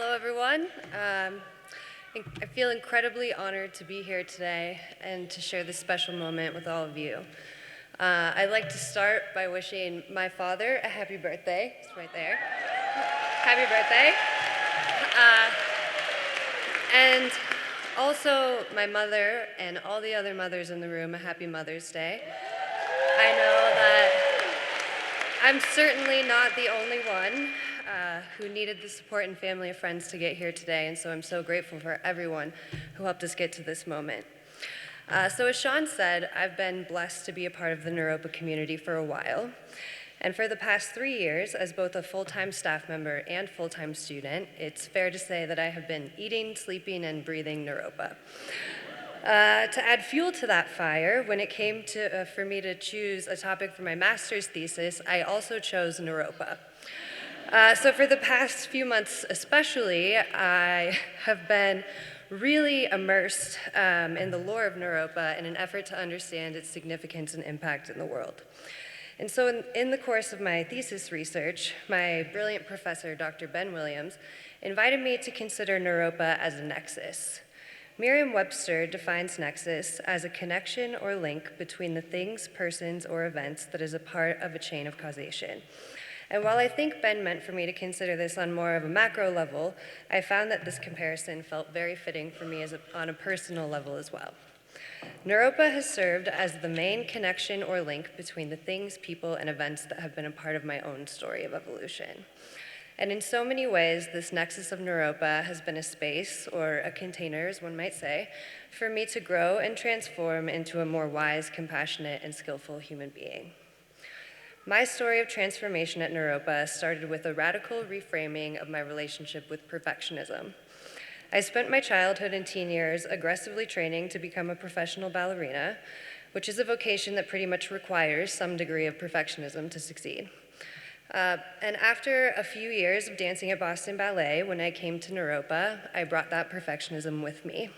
Hello, everyone. I feel incredibly honored to be here today and to share this special moment with all of you. I'd like to start by wishing my father a happy birthday. It's right there. Happy birthday. And also my mother and all the other mothers in the room a happy Mother's Day. I know that I'm certainly not the only one who needed the support and family and friends to get here today, and so I'm so grateful for everyone who helped us get to this moment. So as Sean said, I've been blessed to be a part of the Naropa community for a while, and for the past 3 years, as both a full-time staff member and full-time student, it's fair to say that I have been eating, sleeping, and breathing Naropa. To add fuel to that fire, when it came to for me to choose a topic for my master's thesis, I also chose Naropa. So for the past few months especially, I have been really immersed in the lore of Naropa in an effort to understand its significance and impact in the world. And so in the course of my thesis research, my brilliant professor, Dr. Ben Williams, invited me to consider Naropa as a nexus. Merriam-Webster defines nexus as a connection or link between the things, persons, or events that is a part of a chain of causation. And while I think Ben meant for me to consider this on more of a macro level, I found that this comparison felt very fitting for me on a personal level as well. Naropa has served as the main connection or link between the things, people, and events that have been a part of my own story of evolution. And in so many ways, this nexus of Naropa has been a space, or a container, as one might say, for me to grow and transform into a more wise, compassionate, and skillful human being. My story of transformation at Naropa started with a radical reframing of my relationship with perfectionism. I spent my childhood and teen years aggressively training to become a professional ballerina, which is a vocation that pretty much requires some degree of perfectionism to succeed. And after a few years of dancing at Boston Ballet, when I came to Naropa, I brought that perfectionism with me.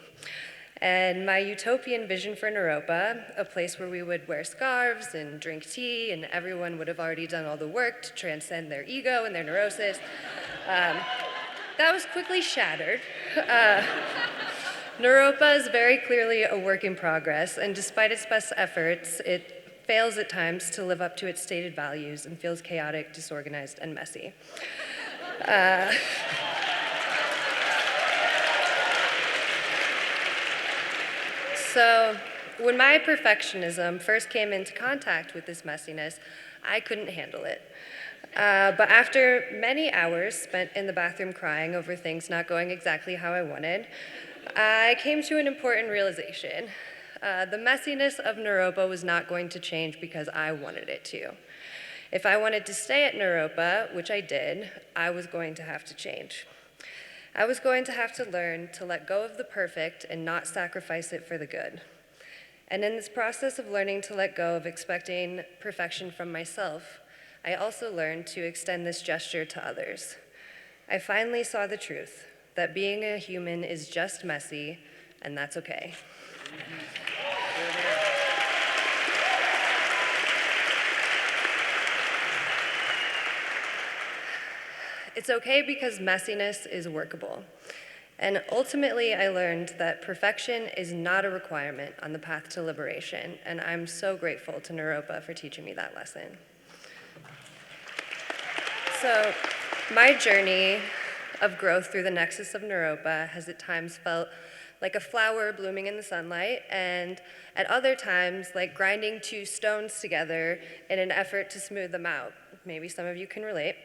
And my utopian vision for Naropa, a place where we would wear scarves and drink tea and everyone would have already done all the work to transcend their ego and their neurosis, that was quickly shattered. Naropa is very clearly a work in progress, and despite its best efforts, it fails at times to live up to its stated values and feels chaotic, disorganized, and messy. So when my perfectionism first came into contact with this messiness, I couldn't handle it. But after many hours spent in the bathroom crying over things not going exactly how I wanted, I came to an important realization. The messiness of Naropa was not going to change because I wanted it to. If I wanted to stay at Naropa, which I did, I was going to have to change. I was going to have to learn to let go of the perfect and not sacrifice it for the good. And in this process of learning to let go of expecting perfection from myself, I also learned to extend this gesture to others. I finally saw the truth, that being a human is just messy, and that's okay. It's okay because messiness is workable. And ultimately, I learned that perfection is not a requirement on the path to liberation, and I'm so grateful to Naropa for teaching me that lesson. So, my journey of growth through the nexus of Naropa has at times felt like a flower blooming in the sunlight, and at other times like grinding two stones together in an effort to smooth them out. Maybe some of you can relate.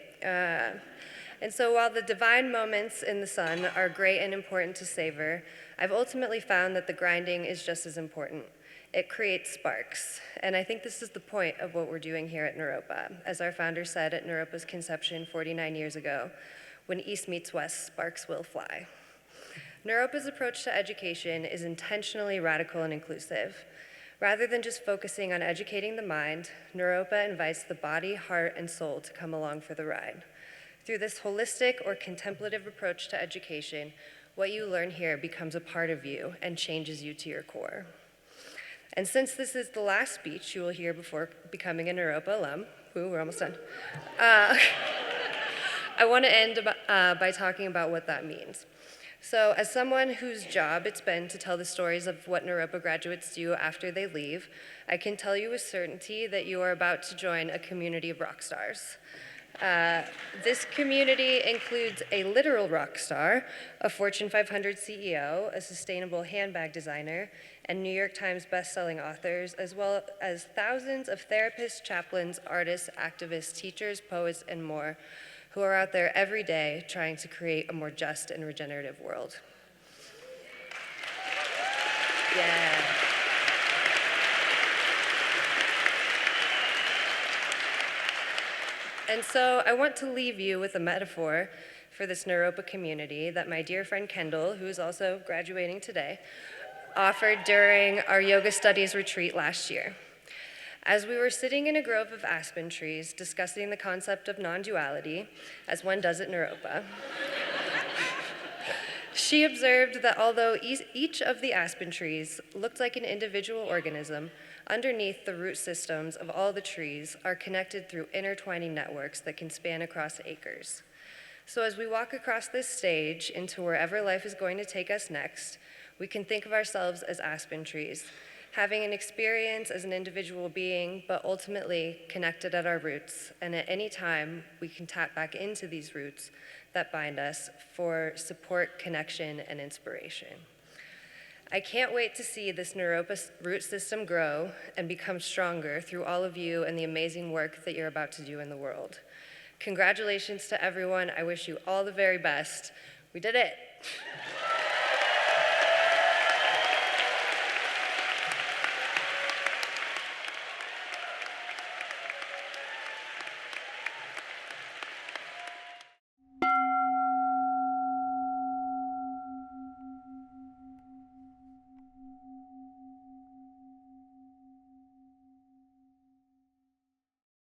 And so while the divine moments in the sun are great and important to savor, I've ultimately found that the grinding is just as important. It creates sparks. And I think this is the point of what we're doing here at Naropa. As our founder said at Naropa's conception 49 years ago, when East meets West, sparks will fly. Naropa's approach to education is intentionally radical and inclusive. Rather than just focusing on educating the mind, Naropa invites the body, heart, and soul to come along for the ride. Through this holistic or contemplative approach to education, what you learn here becomes a part of you and changes you to your core. And since this is the last speech you will hear before becoming a Naropa alum, we're almost done, I want to end by talking about what that means. So, as someone whose job it's been to tell the stories of what Naropa graduates do after they leave, I can tell you with certainty that you are about to join a community of rock stars. This community includes a literal rock star, a Fortune 500 CEO, a sustainable handbag designer, and New York Times bestselling authors, as well as thousands of therapists, chaplains, artists, activists, teachers, poets, and more, who are out there every day trying to create a more just and regenerative world. Yeah. And so I want to leave you with a metaphor for this Naropa community that my dear friend Kendall, who is also graduating today, offered during our yoga studies retreat last year. As we were sitting in a grove of aspen trees discussing the concept of non-duality, as one does at Naropa, she observed that although each of the aspen trees looked like an individual organism, underneath the root systems of all the trees are connected through intertwining networks that can span across acres. So as we walk across this stage into wherever life is going to take us next, we can think of ourselves as aspen trees, having an experience as an individual being, but ultimately connected at our roots. And at any time, we can tap back into these roots that bind us for support, connection, and inspiration. I can't wait to see this Naropa root system grow and become stronger through all of you and the amazing work that you're about to do in the world. Congratulations to everyone. I wish you all the very best. We did it.